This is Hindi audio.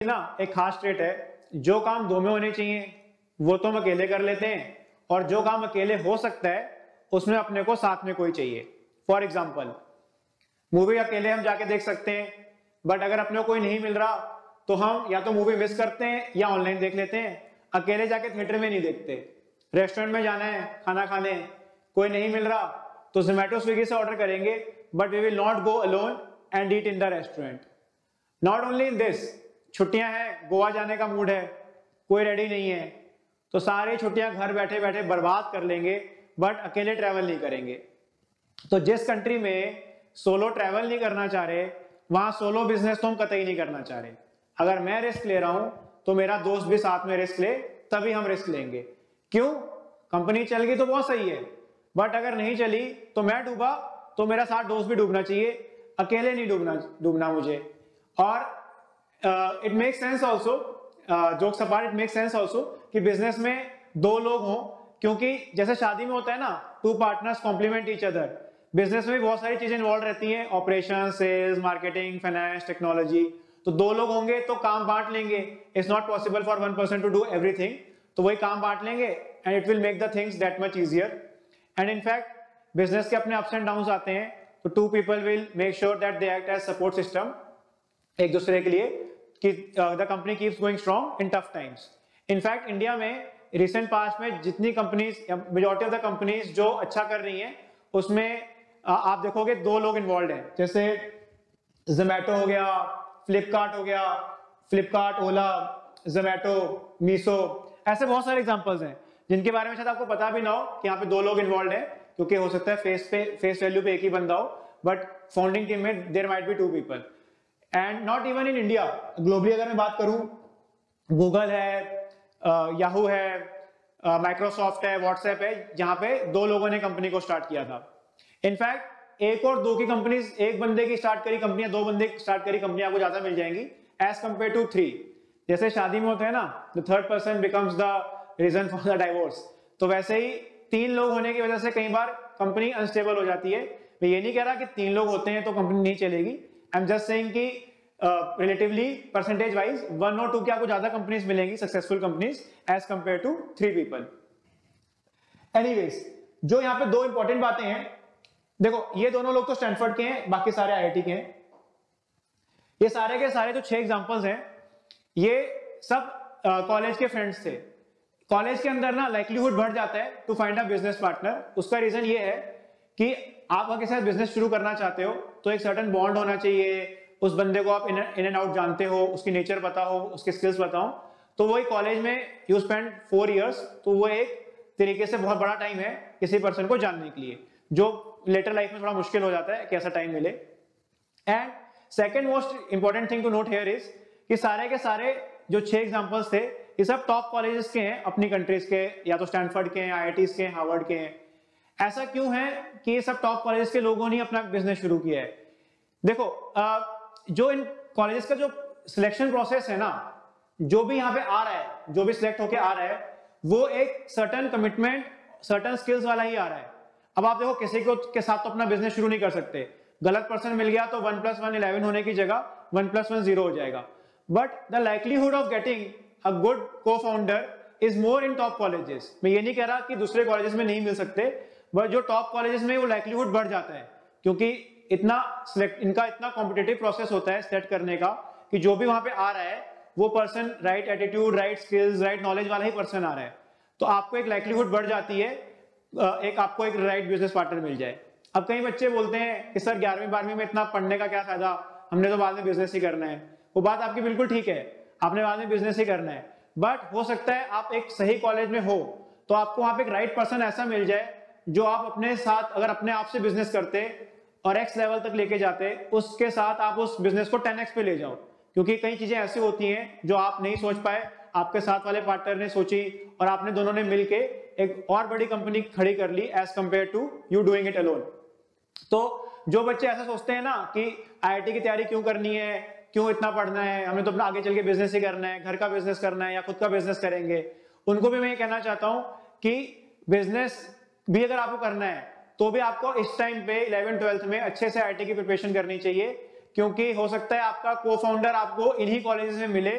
ना एक खास ट्रेट है, जो काम दो में होने चाहिए वो तो हम अकेले कर लेते हैं, और जो काम अकेले हो सकता है उसमें अपने को साथ में कोई चाहिए। फॉर एग्जाम्पल, मूवी अकेले हम जाके देख सकते हैं, बट अगर अपने को कोई नहीं मिल रहा तो हम या तो मूवी मिस करते हैं या ऑनलाइन देख लेते हैं। अकेले जाके थिएटर में नहीं देखते। रेस्टोरेंट में जाना है खाना खाने, कोई नहीं मिल रहा तो जोमेटो स्विगी से ऑर्डर करेंगे, but we will not go alone and eat in the restaurant. Not only in this, छुट्टियां हैं, गोवा जाने का मूड है, कोई रेडी नहीं है, तो सारी छुट्टियां घर बैठे बैठे बर्बाद कर लेंगे, बट अकेले ट्रैवल नहीं करेंगे। तो जिस कंट्री में सोलो ट्रैवल नहीं करना चाह रहे, वहां सोलो बिजनेस तो हम कतई नहीं करना चाह रहे। अगर मैं रिस्क ले रहा हूं तो मेरा दोस्त भी साथ में रिस्क ले, तभी हम रिस्क लेंगे। क्यों? कंपनी चल गई तो बहुत सही है, बट अगर नहीं चली तो मैं डूबा तो मेरा साथ दोस्त भी डूबना चाहिए, अकेले नहीं डूबना मुझे। और it make sense also, jokes apart, it make sense also कि बिजनेस में दो लोग हों, क्योंकि जैसे शादी में होता है ना, two partners complement each other. Business में भी बहुत सारी चीजें इन्वॉल्व रहती हैं, operation, sales, marketing, finance, technology. तो दो लोग होंगे तो काम बांट लेंगे। It's not possible for one person to do everything, तो वही काम बांट लेंगे and it will make the things that much easier. And in fact business के अपने अप्स एंड डाउन्स आते हैं, तो two people will make sure that they act as support system एक दूसरे के लिए, कि the company keeps going strong in tough times. In fact India में रिसेंट पास्ट में जितनी companies, majority of the companies जो अच्छा कर रही हैं, उसमें आप देखोगे दो लोग इन्वॉल्व हैं। जैसे जोमेटो हो गया, फ्लिपकार्ट हो गया, फ्लिपकार्ट, ओला, जोमेटो, मीशो, ऐसे बहुत सारे एग्जांपल्स हैं जिनके बारे में शायद आपको पता भी ना हो कि यहाँ पे दो लोग इन्वॉल्व हैं, क्योंकि हो सकता है फेस वैल्यू पे एक ही बंदा हो, बट फाउंडिंग टीम में there might be two people. And not even in India, globally अगर मैं बात करूं, गूगल है, याहू है, माइक्रोसॉफ्ट है, व्हाट्सएप है, जहां पे दो लोगों ने कंपनी को स्टार्ट किया था। इनफैक्ट एक और दो की कंपनीज, एक बंदे की स्टार्ट करी कंपनियां, दो बंदे की स्टार्ट करी कंपनियां आपको ज्यादा मिल जाएंगी एज कंपेयर टू थ्री। जैसे शादी में होता है ना, the third person becomes the reason for the divorce, तो वैसे ही तीन लोग होने की वजह से कई बार कंपनी अनस्टेबल हो जाती है। मैं ये नहीं कह रहा कि तीन लोग होते हैं तो कंपनी नहीं चलेगी, आई एम जस्ट सेइंग कि रिलेटिवली परसेंटेज वाइज वन और टू की आपको ज्यादा कंपनीज मिलेंगी, successful companies, as compare to three people. Anyways, जो यहाँ पे दो इंपॉर्टेंट बातें हैं, देखो ये दोनों लोग तो स्टैनफोर्ड के हैं, बाकी सारे आईआईटी के हैं। ये सारे के सारे जो 6 एग्जांपल्स हैं, ये सब कॉलेज के फ्रेंड्स थे। कॉलेज के अंदर ना लाइक्लीहुड बढ़ जाता है to find a business partner. उसका रीजन ये है कि आप अगर किसी बिजनेस शुरू करना चाहते हो तो एक सर्टेन बॉन्ड होना चाहिए, उस बंदे को आप इन एंड आउट जानते हो, उसकी नेचर पता हो, उसके स्किल्स पता हो। तो वही कॉलेज में यू स्पेंड 4 इयर्स, तो वो एक तरीके से बहुत बड़ा टाइम है किसी पर्सन को जानने के लिए, जो लेटर लाइफ में थोड़ा मुश्किल हो जाता है कि ऐसा टाइम मिले। And second most important thing to note here is कि सारे के सारे जो 6 एग्जांपल्स थे, ये सब टॉप कॉलेजेस के हैं, अपनी कंट्रीज के, या तो स्टैनफोर्ड के हैं, आईआईटीज के हैं, हार्वर्ड के हैं। ऐसा क्यों है कि ये सब टॉप कॉलेजेस के लोगों ने अपना बिजनेस शुरू किया है? देखो, जो इन कॉलेजेस का जो सिलेक्शन प्रोसेस है ना, जो भी यहाँ पे आ रहा है, जो भी सिलेक्ट होके आ रहा है, वो एक सर्टेन कमिटमेंट, सर्टेन स्किल्स वाला ही आ रहा है। अब आप देखो, किसी को के साथ तो अपना बिजनेस शुरू नहीं कर सकते, गलत पर्सन मिल गया तो 1 + 1 11 होने की जगह 1 + 1 0 हो जाएगा। But the likelihood of getting a good co-founder is more in top colleges. मैं ये नहीं कह रहा कि दूसरे कॉलेजेस में नहीं मिल सकते, बट जो टॉप कॉलेजेस में वो लाइक्लीहुड बढ़ जाता है, क्योंकि इनका इतना कॉम्पिटिटिव प्रोसेस होता है सेट करने का, कि जो भी वहां पे आ रहा है वो person right attitude, right skills, right knowledge वाला ही पर्सन आ रहा है। तो आपको एक लाइक्लीहुड बढ़ जाती है, आपको एक राइट बिजनेस पार्टनर मिल जाए। अब कई बच्चे बोलते हैं कि सर 11वीं 12वीं में इतना पढ़ने का क्या फायदा, हमने तो बाद में बिजनेस ही करना है। वो बात आपकी बिल्कुल ठीक है, आपने बाद में बिजनेस ही करना है, बट हो सकता है आप एक सही कॉलेज में हो तो आपको वहां पे एक राइट पर्सन ऐसा मिल जाए जो आप अपने साथ, अगर अपने आप से बिजनेस करते और एक्स लेवल तक लेके जाते, उसके साथ आप उस बिजनेस को 10x पे ले जाओ। क्योंकि कई चीजें ऐसी होती हैं जो आप नहीं सोच पाए, आपके साथ वाले पार्टनर ने सोची, और आपने दोनों ने मिलके एक और बड़ी कंपनी खड़ी कर ली as compare to you doing it alone. तो जो बच्चे ऐसा सोचते हैं ना कि आईआईटी की तैयारी क्यों करनी है, क्यों इतना पढ़ना है, हमें तो अपना आगे चल के बिजनेस ही करना है, घर का बिजनेस करना है या खुद का बिजनेस करेंगे, उनको भी मैं ये कहना चाहता हूं कि बिजनेस भी अगर आपको करना है तो भी आपको इस टाइम पे 11th-12th में अच्छे से आईआईटी की प्रिपरेशन करनी चाहिए, क्योंकि हो सकता है आपका को-फाउंडर आपको इन्हीं कॉलेजेस में मिले